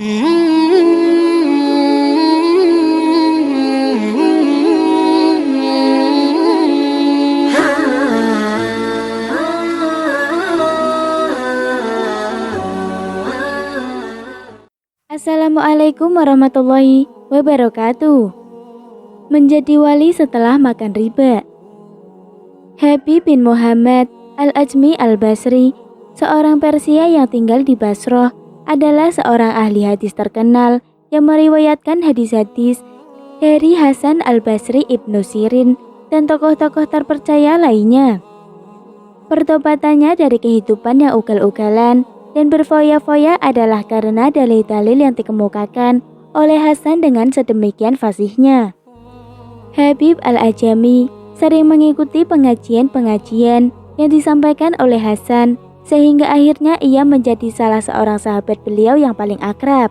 Assalamualaikum warahmatullahi wabarakatuh. Menjadi wali setelah makan riba. Habib bin Muhammad Al-Ajmi Al-Basri, seorang Persia yang tinggal di Basrah, adalah seorang ahli hadis terkenal yang meriwayatkan hadis-hadis dari Hasan Al-Basri, Ibnu Sirin, dan tokoh-tokoh terpercaya lainnya. Pertobatannya dari kehidupan yang ugal-ugalan dan berfoya-foya adalah karena dalil-dalil yang dikemukakan oleh Hasan dengan sedemikian fasihnya. Habib Al-Ajami sering mengikuti pengajian-pengajian yang disampaikan oleh Hasan, sehingga akhirnya ia menjadi salah seorang sahabat beliau yang paling akrab.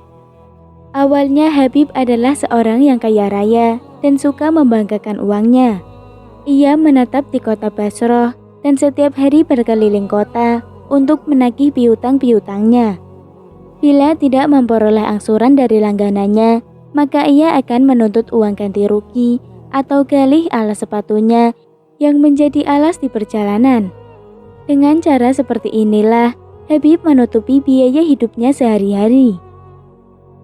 Awalnya Habib adalah seorang yang kaya raya dan suka membanggakan uangnya. Ia menetap di kota Basrah dan setiap hari berkeliling kota untuk menagih piutang-piutangnya. Bila tidak memperoleh angsuran dari langganannya, maka ia akan menuntut uang ganti rugi atau galih alas sepatunya yang menjadi alas di perjalanan. Dengan cara seperti inilah Habib menutupi biaya hidupnya sehari-hari.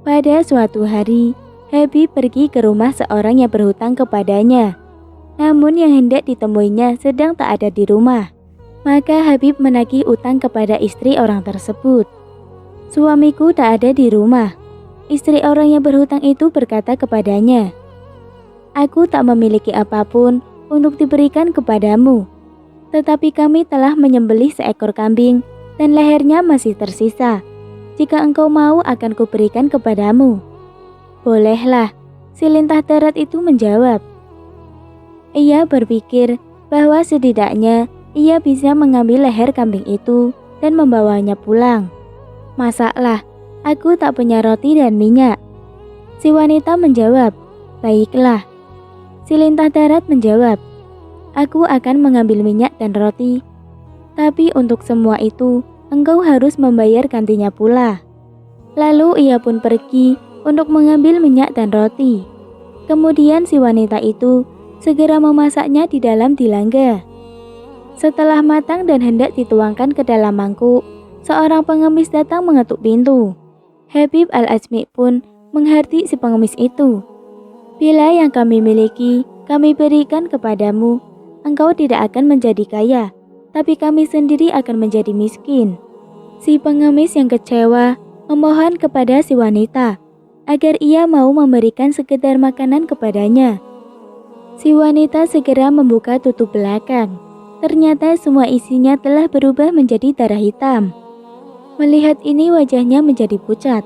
Pada suatu hari, Habib pergi ke rumah seorang yang berhutang kepadanya. Namun yang hendak ditemuinya sedang tak ada di rumah. Maka Habib menagih utang kepada istri orang tersebut. "Suamiku tak ada di rumah." Istri orang yang berhutang itu berkata kepadanya, "Aku tak memiliki apapun untuk diberikan kepadamu. Tetapi kami telah menyembelih seekor kambing dan lehernya masih tersisa. Jika engkau mau akan kuberikan kepadamu." "Bolehlah," si lintah darat itu menjawab. Ia berpikir bahwa setidaknya ia bisa mengambil leher kambing itu dan membawanya pulang. "Masaklah, aku tak punya roti dan minyak." Si wanita menjawab, "Baiklah." Si lintah darat menjawab, "Aku akan mengambil minyak dan roti. Tapi untuk semua itu, engkau harus membayar gantinya pula." Lalu ia pun pergi untuk mengambil minyak dan roti. Kemudian si wanita itu segera memasaknya di dalam dilangga. Setelah matang dan hendak dituangkan ke dalam mangkuk, seorang pengemis datang mengetuk pintu. Habib Al-Ajmi pun menghardik si pengemis itu. "Bila yang kami miliki, kami berikan kepadamu, engkau tidak akan menjadi kaya, tapi kami sendiri akan menjadi miskin." Si pengemis yang kecewa memohon kepada si wanita agar ia mau memberikan sekedar makanan kepadanya. Si wanita segera membuka tutup belakang. Ternyata semua isinya telah berubah menjadi darah hitam. Melihat ini wajahnya menjadi pucat.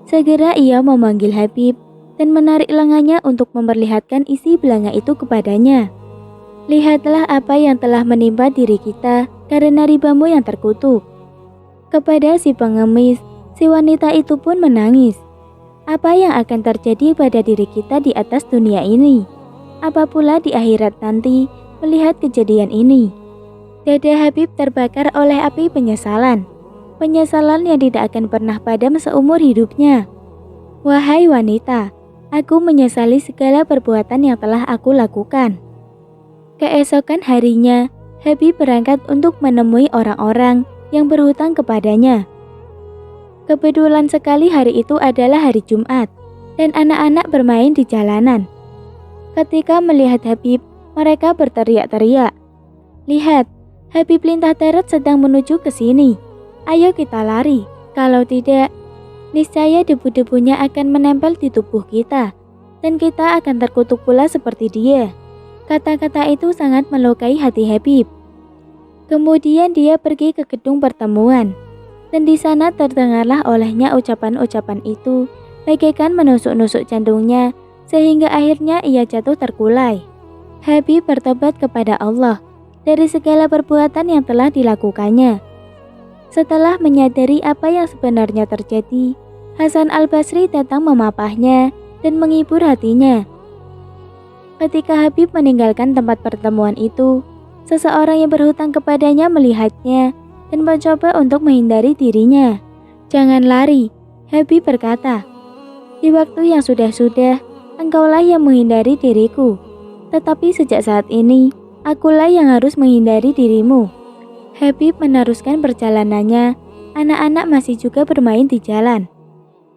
Segera ia memanggil Habib dan menarik lengannya untuk memperlihatkan isi belanga itu kepadanya. "Lihatlah apa yang telah menimpa diri kita karena ribamu yang terkutuk." Kepada si pengemis, si wanita itu pun menangis. Apa yang akan terjadi pada diri kita di atas dunia ini? Apa pula di akhirat nanti melihat kejadian ini? Dada Habib terbakar oleh api penyesalan. Penyesalan yang tidak akan pernah padam seumur hidupnya. "Wahai wanita, aku menyesali segala perbuatan yang telah aku lakukan." Keesokan harinya, Habib berangkat untuk menemui orang-orang yang berhutang kepadanya. Kebetulan sekali hari itu adalah hari Jumat, dan anak-anak bermain di jalanan. Ketika melihat Habib, mereka berteriak-teriak, "Lihat, Habib lintah darat sedang menuju ke sini. Ayo kita lari, kalau tidak, niscaya debu-debunya akan menempel di tubuh kita, dan kita akan terkutuk pula seperti dia." Kata-kata itu sangat melukai hati Habib. Kemudian dia pergi ke gedung pertemuan, dan di sana terdengarlah olehnya ucapan-ucapan itu, bagaikan menusuk-nusuk jantungnya, sehingga akhirnya ia jatuh terkulai. Habib bertobat kepada Allah dari segala perbuatan yang telah dilakukannya. Setelah menyadari apa yang sebenarnya terjadi, Hasan Al-Basri datang memapahnya dan menghibur hatinya. Ketika Habib meninggalkan tempat pertemuan itu, seseorang yang berhutang kepadanya melihatnya dan mencoba untuk menghindari dirinya. "Jangan lari," Habib berkata, "Di waktu yang sudah-sudah, engkaulah yang menghindari diriku. Tetapi sejak saat ini, akulah yang harus menghindari dirimu." Habib meneruskan perjalanannya. Anak-anak masih juga bermain di jalan.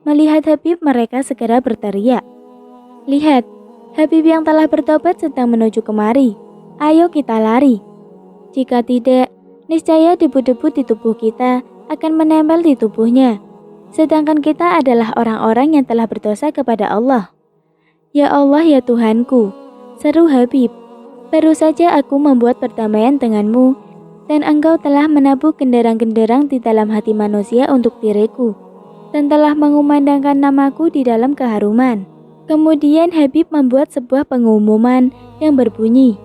Melihat Habib, mereka segera berteriak, "Lihat, Habib yang telah bertobat sedang menuju kemari. Ayo kita lari. Jika tidak, niscaya debu-debu di tubuh kita akan menempel di tubuhnya. Sedangkan kita adalah orang-orang yang telah berdosa kepada Allah." "Ya Allah, ya Tuhanku," seru Habib, "baru saja aku membuat perdamaian denganmu, dan engkau telah menabuh genderang-genderang di dalam hati manusia untuk diriku, dan telah mengumandangkan namaku di dalam keharuman." Kemudian Habib membuat sebuah pengumuman yang berbunyi,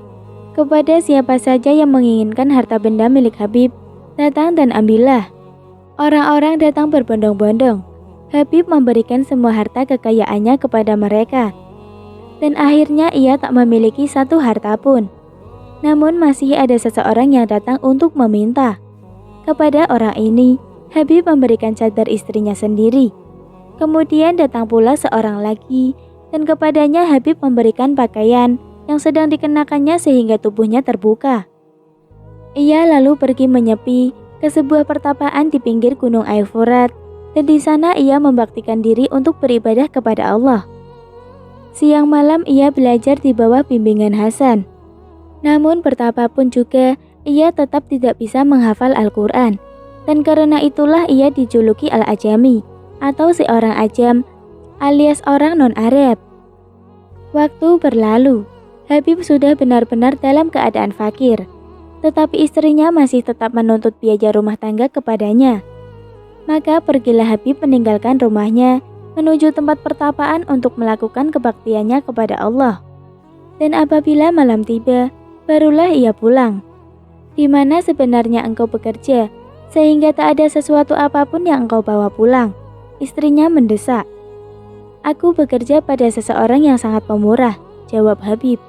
"Kepada siapa saja yang menginginkan harta benda milik Habib, datang dan ambillah." Orang-orang datang berbondong-bondong. Habib memberikan semua harta kekayaannya kepada mereka, dan akhirnya ia tak memiliki satu harta pun. Namun masih ada seseorang yang datang untuk meminta. Kepada orang ini, Habib memberikan cadar istrinya sendiri. Kemudian datang pula seorang lagi, dan kepadanya Habib memberikan pakaian yang sedang dikenakannya sehingga tubuhnya terbuka. Ia lalu pergi menyepi ke sebuah pertapaan di pinggir gunung Euphrat, dan di sana ia membaktikan diri untuk beribadah kepada Allah. Siang malam ia belajar di bawah bimbingan Hasan. Namun bertapa pun juga, ia tetap tidak bisa menghafal Al-Quran, dan karena itulah ia dijuluki Al-Ajami, atau si orang ajam, alias orang non-Arab. Waktu berlalu, Habib sudah benar-benar dalam keadaan fakir, tetapi istrinya masih tetap menuntut biaya rumah tangga kepadanya. Maka pergilah Habib meninggalkan rumahnya menuju tempat pertapaan untuk melakukan kebaktiannya kepada Allah. Dan apabila malam tiba, barulah ia pulang. "Di mana sebenarnya engkau bekerja, sehingga tak ada sesuatu apapun yang engkau bawa pulang?" Istrinya mendesak. "Aku bekerja pada seseorang yang sangat pemurah," jawab Habib.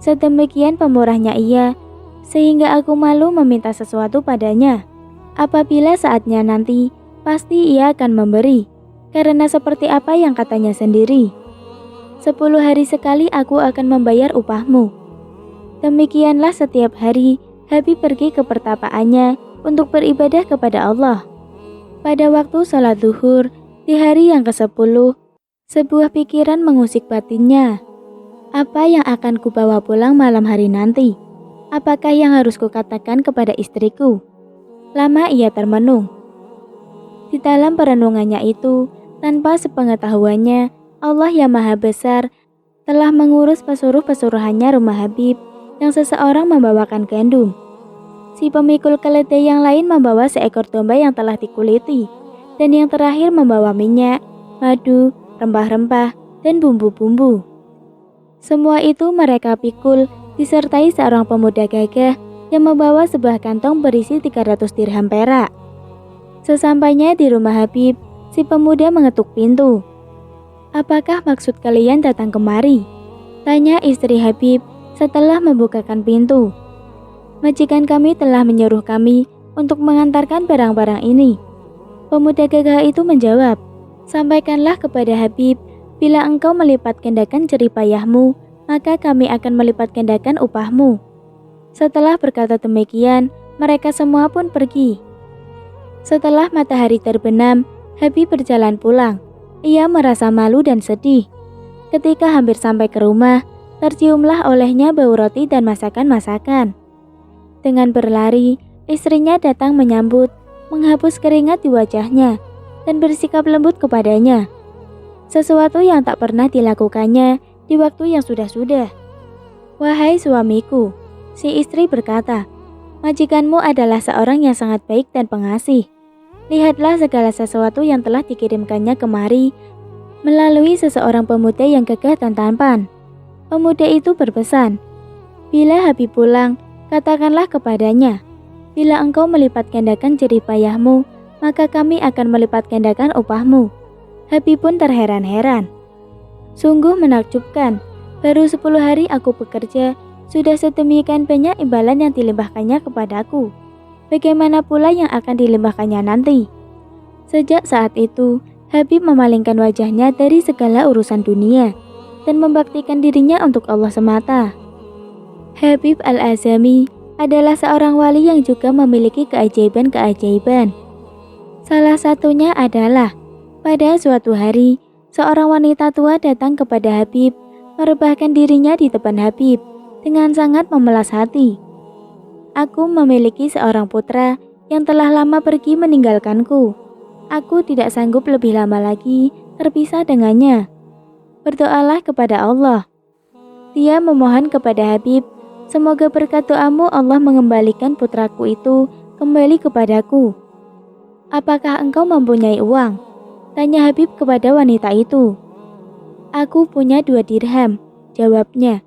"Sedemikian pemurahnya ia, sehingga aku malu meminta sesuatu padanya. Apabila saatnya nanti, pasti ia akan memberi, karena seperti apa yang katanya sendiri, 10 hari sekali aku akan membayar upahmu." Demikianlah setiap hari Habib pergi ke pertapaannya untuk beribadah kepada Allah. Pada waktu sholat zuhur di hari yang ke-10, sebuah pikiran mengusik batinnya. Apa yang akan kubawa pulang malam hari nanti? Apakah yang harus kukatakan kepada istriku? Lama ia termenung. Di dalam perenungannya itu, tanpa sepengetahuannya, Allah yang Maha Besar telah mengurus pesuruh-pesuruhannya rumah Habib yang seseorang membawakan gandum. Si pemikul keledai yang lain membawa seekor domba yang telah dikuliti, dan yang terakhir membawa minyak, madu, rempah-rempah, dan bumbu-bumbu. Semua itu mereka pikul disertai seorang pemuda gagah yang membawa sebuah kantong berisi 300 dirham perak. Sesampainya di rumah Habib, si pemuda mengetuk pintu. "Apakah maksud kalian datang kemari?" tanya istri Habib setelah membukakan pintu. "Majikan kami telah menyuruh kami untuk mengantarkan barang-barang ini." Pemuda gagah itu menjawab, "Sampaikanlah kepada Habib, bila engkau melipat gandakan jerih payahmu, maka kami akan melipat gandakan upahmu." Setelah berkata demikian, mereka semua pun pergi. Setelah matahari terbenam, Habib berjalan pulang. Ia merasa malu dan sedih. Ketika hampir sampai ke rumah, terciumlah olehnya bau roti dan masakan-masakan. Dengan berlari, istrinya datang menyambut, menghapus keringat di wajahnya, dan bersikap lembut kepadanya. Sesuatu yang tak pernah dilakukannya di waktu yang sudah-sudah. "Wahai suamiku," si istri berkata, "majikanmu adalah seorang yang sangat baik dan pengasih. Lihatlah segala sesuatu yang telah dikirimkannya kemari melalui seseorang pemuda yang gagah dan tampan." Pemuda itu berpesan, "Bila Habib pulang, katakanlah kepadanya, bila engkau melipat gandakan jerih payahmu, maka kami akan melipat gandakan upahmu." Habib pun terheran-heran. "Sungguh menakjubkan, baru 10 hari aku bekerja, sudah sedemikian banyak imbalan yang dilimpahkannya kepadaku. Bagaimana pula yang akan dilimpahkannya nanti?" Sejak saat itu, Habib memalingkan wajahnya dari segala urusan dunia dan membaktikan dirinya untuk Allah semata. Habib Al-Azami adalah seorang wali yang juga memiliki keajaiban-keajaiban. Salah satunya adalah pada suatu hari, seorang wanita tua datang kepada Habib, merebahkan dirinya di depan Habib dengan sangat memelas hati. Aku memiliki seorang putra yang telah lama pergi meninggalkanku. Aku tidak sanggup lebih lama lagi terpisah dengannya. Berdoalah kepada Allah. Dia memohon kepada Habib, semoga berkat doamu Allah mengembalikan putraku itu kembali kepadaku. Apakah engkau mempunyai uang? Tanya Habib kepada wanita itu. Aku punya 2 dirham, jawabnya.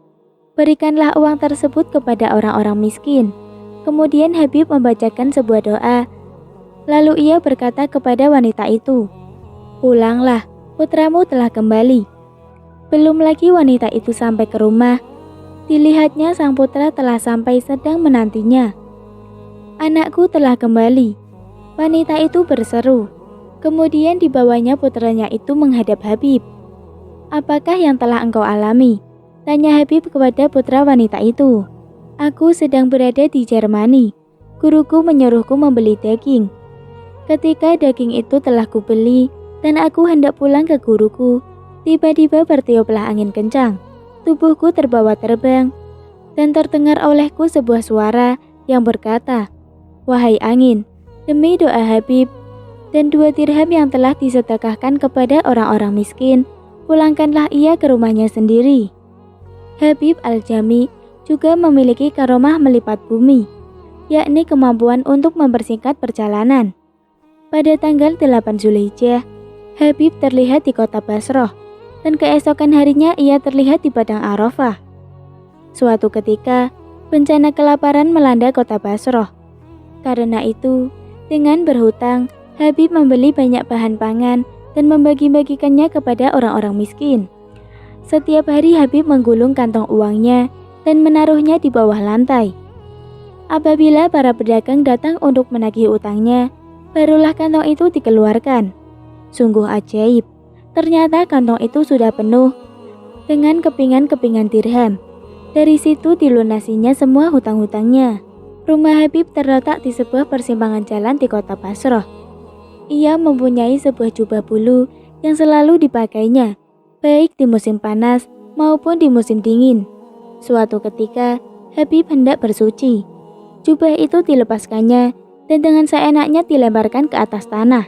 Berikanlah uang tersebut kepada orang-orang miskin. Kemudian Habib membacakan sebuah doa. Lalu ia berkata kepada wanita itu, "Pulanglah, putramu telah kembali." Belum lagi wanita itu sampai ke rumah, dilihatnya sang putra telah sampai sedang menantinya. "Anakku telah kembali," wanita itu berseru. Kemudian dibawanya putranya itu menghadap Habib. "Apakah yang telah engkau alami?" tanya Habib kepada putra wanita itu. "Aku sedang berada di Jermani. Guruku menyuruhku membeli daging. Ketika daging itu telah kubeli dan aku hendak pulang ke guruku, tiba-tiba bertiuplah angin kencang. Tubuhku terbawa terbang dan terdengar olehku sebuah suara yang berkata, 'Wahai angin, demi doa Habib dan 2 dirham yang telah disedekahkan kepada orang-orang miskin, pulangkanlah ia ke rumahnya sendiri.'" Habib Al-Jami juga memiliki karomah melipat bumi, yakni kemampuan untuk mempersingkat perjalanan. Pada tanggal 8 Zulhijjah, Habib terlihat di kota Basrah, dan keesokan harinya ia terlihat di padang Arafah. Suatu ketika, bencana kelaparan melanda kota Basrah. Karena itu, dengan berhutang, Habib membeli banyak bahan pangan dan membagi-bagikannya kepada orang-orang miskin. Setiap hari Habib menggulung kantong uangnya dan menaruhnya di bawah lantai. Apabila para pedagang datang untuk menagih utangnya, barulah kantong itu dikeluarkan. Sungguh ajaib, ternyata kantong itu sudah penuh dengan kepingan-kepingan dirham. Dari situ dilunasinya semua hutang-hutangnya. Rumah Habib terletak di sebuah persimpangan jalan di kota Basrah. Ia mempunyai sebuah jubah bulu yang selalu dipakainya, baik di musim panas maupun di musim dingin. Suatu ketika, Habib hendak bersuci. Jubah itu dilepaskannya dan dengan seenaknya dilemparkan ke atas tanah.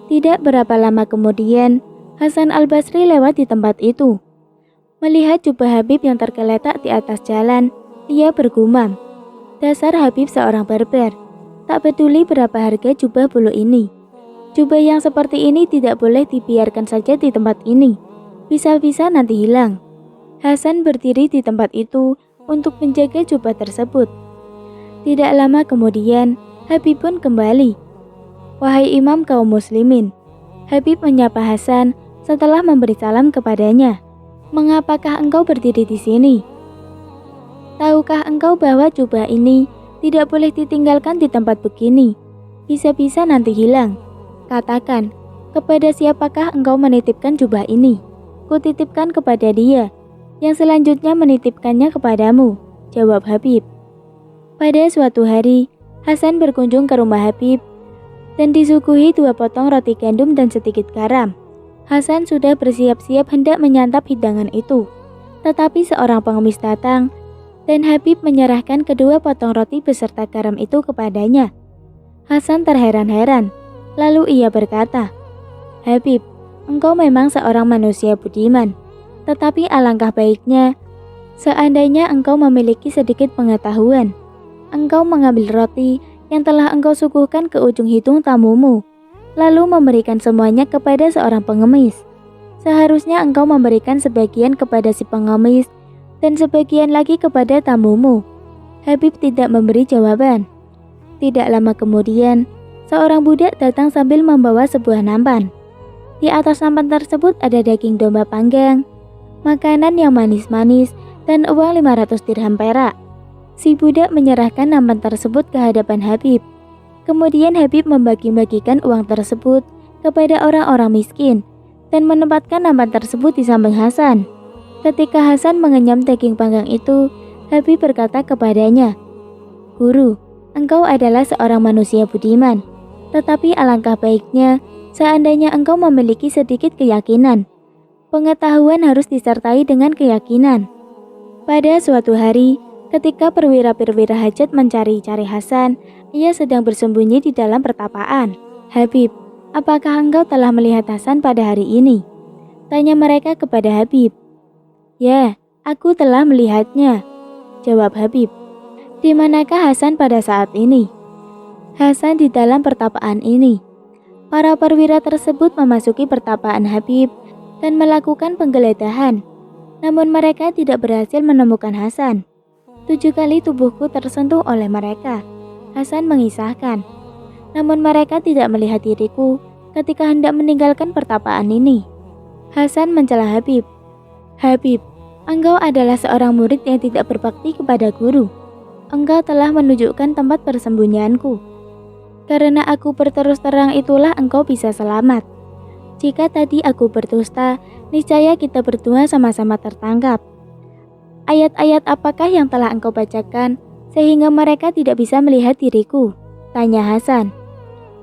Tidak berapa lama kemudian, Hasan Al-Basri lewat di tempat itu. Melihat jubah Habib yang tergeletak di atas jalan, ia bergumam, "Dasar Habib seorang barbar, tak peduli berapa harga jubah bulu ini. Jubah yang seperti ini tidak boleh dibiarkan saja di tempat ini. Bisa-bisa nanti hilang." Hasan berdiri di tempat itu untuk menjaga jubah tersebut. Tidak lama kemudian, Habib pun kembali. "Wahai imam kaum muslimin," Habib menyapa Hasan setelah memberi salam kepadanya. "Mengapakah engkau berdiri di sini? Tahukah engkau bahwa jubah ini tidak boleh ditinggalkan di tempat begini? Bisa-bisa nanti hilang. Katakan, kepada siapakah engkau menitipkan jubah ini? Kutitipkan kepada dia, yang selanjutnya menitipkannya kepadamu," jawab Habib. Pada suatu hari, Hasan berkunjung ke rumah Habib dan disuguhi 2 potong roti gandum dan sedikit garam. Hasan sudah bersiap-siap hendak menyantap hidangan itu, tetapi seorang pengemis datang dan Habib menyerahkan kedua potong roti beserta garam itu kepadanya. Hasan terheran-heran, lalu ia berkata, "Habib, engkau memang seorang manusia budiman, tetapi alangkah baiknya seandainya engkau memiliki sedikit pengetahuan. Engkau mengambil roti yang telah engkau suguhkan ke ujung hidung tamumu, lalu memberikan semuanya kepada seorang pengemis. Seharusnya engkau memberikan sebagian kepada si pengemis dan sebagian lagi kepada tamumu." Habib tidak memberi jawaban. Tidak lama kemudian, seorang budak datang sambil membawa sebuah nampan. Di atas nampan tersebut ada daging domba panggang, makanan yang manis-manis, dan uang 500 dirham perak. Si budak menyerahkan nampan tersebut ke hadapan Habib. Kemudian Habib membagi-bagikan uang tersebut kepada orang-orang miskin dan menempatkan nampan tersebut di samping Hasan. Ketika Hasan mengenyam daging panggang itu, Habib berkata kepadanya, "Guru, engkau adalah seorang manusia budiman, tetapi alangkah baiknya seandainya engkau memiliki sedikit keyakinan. Pengetahuan harus disertai dengan keyakinan." Pada suatu hari, ketika perwira-perwira hajat mencari-cari Hasan, ia sedang bersembunyi di dalam pertapaan. "Habib, apakah engkau telah melihat Hasan pada hari ini?" tanya mereka kepada Habib. "Ya, aku telah melihatnya," jawab Habib. "Di manakah Hasan pada saat ini?" "Hasan di dalam pertapaan ini." Para perwira tersebut memasuki pertapaan Habib dan melakukan penggeledahan. Namun mereka tidak berhasil menemukan Hasan. 7 kali tubuhku tersentuh oleh mereka, Hasan mengisahkan. Namun mereka tidak melihat diriku ketika hendak meninggalkan pertapaan ini. Hasan mencela Habib. "Habib, engkau adalah seorang murid yang tidak berbakti kepada guru. Engkau telah menunjukkan tempat persembunyianku. Karena aku berterus terang itulah engkau bisa selamat. Jika tadi aku berdusta, niscaya kita berdua sama-sama tertangkap. Ayat-ayat apakah yang telah engkau bacakan sehingga mereka tidak bisa melihat diriku?" tanya Hasan.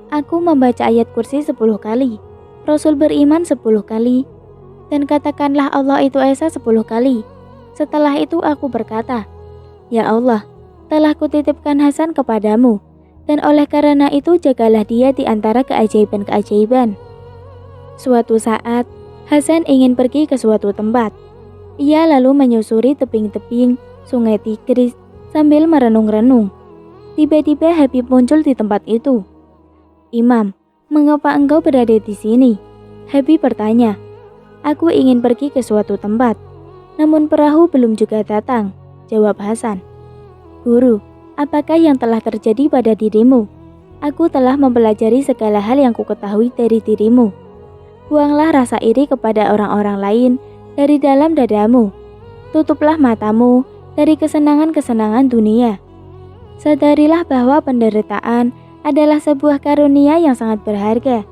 "Aku membaca ayat kursi 10 kali, Rasul beriman 10 kali, dan katakanlah Allah itu Esa 10 kali. Setelah itu aku berkata, Ya Allah, telah kutitipkan Hasan kepadamu, dan oleh karena itu jagalah dia di antara keajaiban-keajaiban." Suatu saat, Hasan ingin pergi ke suatu tempat. Ia lalu menyusuri tebing-tebing sungai Tigris sambil merenung-renung. Tiba-tiba Habib muncul di tempat itu. "Imam, mengapa engkau berada di sini?" Habib bertanya. "Aku ingin pergi ke suatu tempat, namun perahu belum juga datang," jawab Hasan. "Guru, apakah yang telah terjadi pada dirimu? Aku telah mempelajari segala hal yang kuketahui dari dirimu. Buanglah rasa iri kepada orang-orang lain dari dalam dadamu. Tutuplah matamu dari kesenangan-kesenangan dunia. Sadarilah bahwa penderitaan adalah sebuah karunia yang sangat berharga.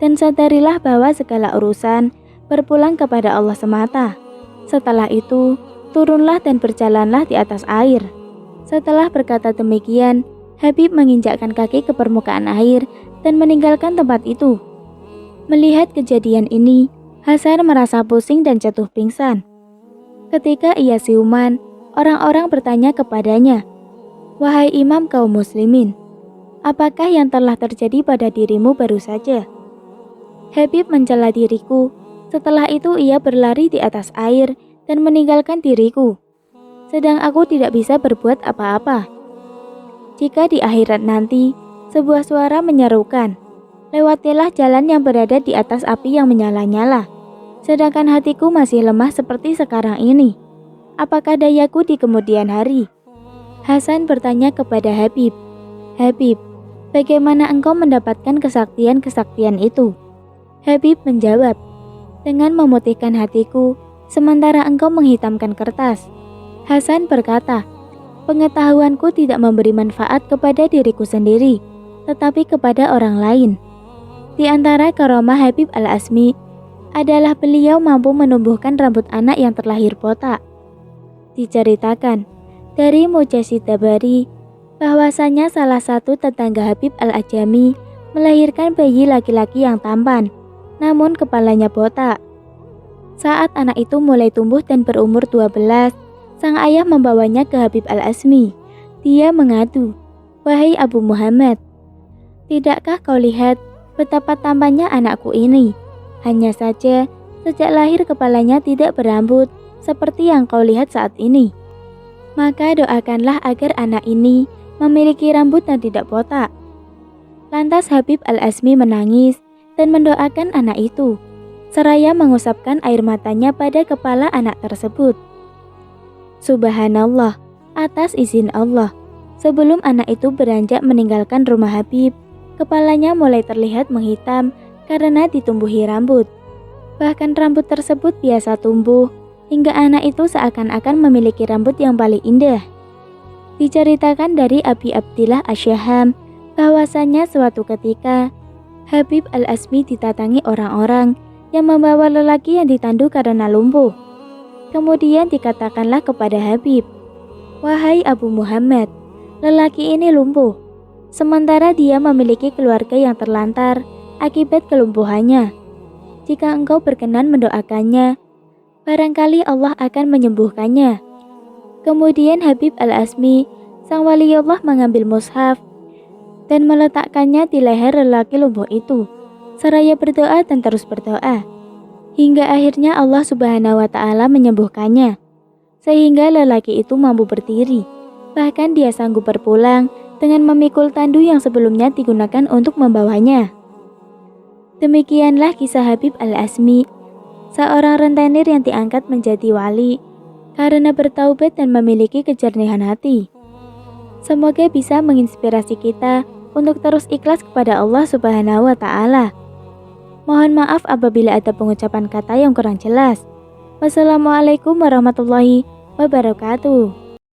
Dan sadarilah bahwa segala urusan berpulang kepada Allah semata. Setelah itu, turunlah dan berjalanlah di atas air." Setelah berkata demikian, Habib menginjakkan kaki ke permukaan air dan meninggalkan tempat itu. Melihat kejadian ini, Hasan merasa pusing dan jatuh pingsan. Ketika ia siuman, orang-orang bertanya kepadanya, "Wahai imam kaum muslimin, apakah yang telah terjadi pada dirimu baru saja?" Habib mencela diriku. Setelah itu ia berlari di atas air dan meninggalkan diriku. Sedang aku tidak bisa berbuat apa-apa. Jika di akhirat nanti, sebuah suara menyerukan, "Lewatilah jalan yang berada di atas api yang menyala-nyala." Sedangkan hatiku masih lemah seperti sekarang ini. Apakah dayaku di kemudian hari? Hasan bertanya kepada Habib. "Habib, bagaimana engkau mendapatkan kesaktian-kesaktian itu?" Habib menjawab, "Dengan memutihkan hatiku, sementara engkau menghitamkan kertas." Hasan berkata, "Pengetahuanku tidak memberi manfaat kepada diriku sendiri, tetapi kepada orang lain." Di antara karomah Habib Al-Azmi adalah beliau mampu menumbuhkan rambut anak yang terlahir botak. Diceritakan dari Mujahid Dabari bahwasanya salah satu tetangga Habib Al-Ajami melahirkan bayi laki-laki yang tampan, namun kepalanya botak. Saat anak itu mulai tumbuh dan berumur 12, sang ayah membawanya ke Habib Al-Azmi. Dia mengadu, "Wahai Abu Muhammad, tidakkah kau lihat betapa tampannya anakku ini? Hanya saja sejak lahir kepalanya tidak berambut seperti yang kau lihat saat ini. Maka doakanlah agar anak ini memiliki rambut dan tidak botak." Lantas Habib Al-Azmi menangis dan mendoakan anak itu, seraya mengusapkan air matanya pada kepala anak tersebut. Subhanallah, atas izin Allah, sebelum anak itu beranjak meninggalkan rumah Habib, kepalanya mulai terlihat menghitam karena ditumbuhi rambut. Bahkan rambut tersebut biasa tumbuh, hingga anak itu seakan-akan memiliki rambut yang paling indah. Diceritakan dari Abi Abdillah Asyaham bahwasanya suatu ketika Habib Al-Azmi ditatangi orang-orang yang membawa lelaki yang ditandu karena lumpuh. Kemudian dikatakanlah kepada Habib, "Wahai Abu Muhammad, lelaki ini lumpuh, sementara dia memiliki keluarga yang terlantar akibat kelumpuhannya. Jika engkau berkenan mendoakannya, barangkali Allah akan menyembuhkannya." Kemudian Habib Al-Azmi, sang waliullah, mengambil mushaf dan meletakkannya di leher lelaki lumpuh itu, seraya berdoa dan terus berdoa. Hingga akhirnya Allah Subhanahu wa Ta'ala menyembuhkannya, sehingga lelaki itu mampu berdiri. Bahkan dia sanggup berpulang dengan memikul tandu yang sebelumnya digunakan untuk membawanya. Demikianlah kisah Habib Al-Azmi, seorang rentenir yang diangkat menjadi wali karena bertaubat dan memiliki kejernihan hati. Semoga bisa menginspirasi kita untuk terus ikhlas kepada Allah Subhanahu wa Ta'ala. Mohon maaf apabila ada pengucapan kata yang kurang jelas. Wassalamualaikum warahmatullahi wabarakatuh.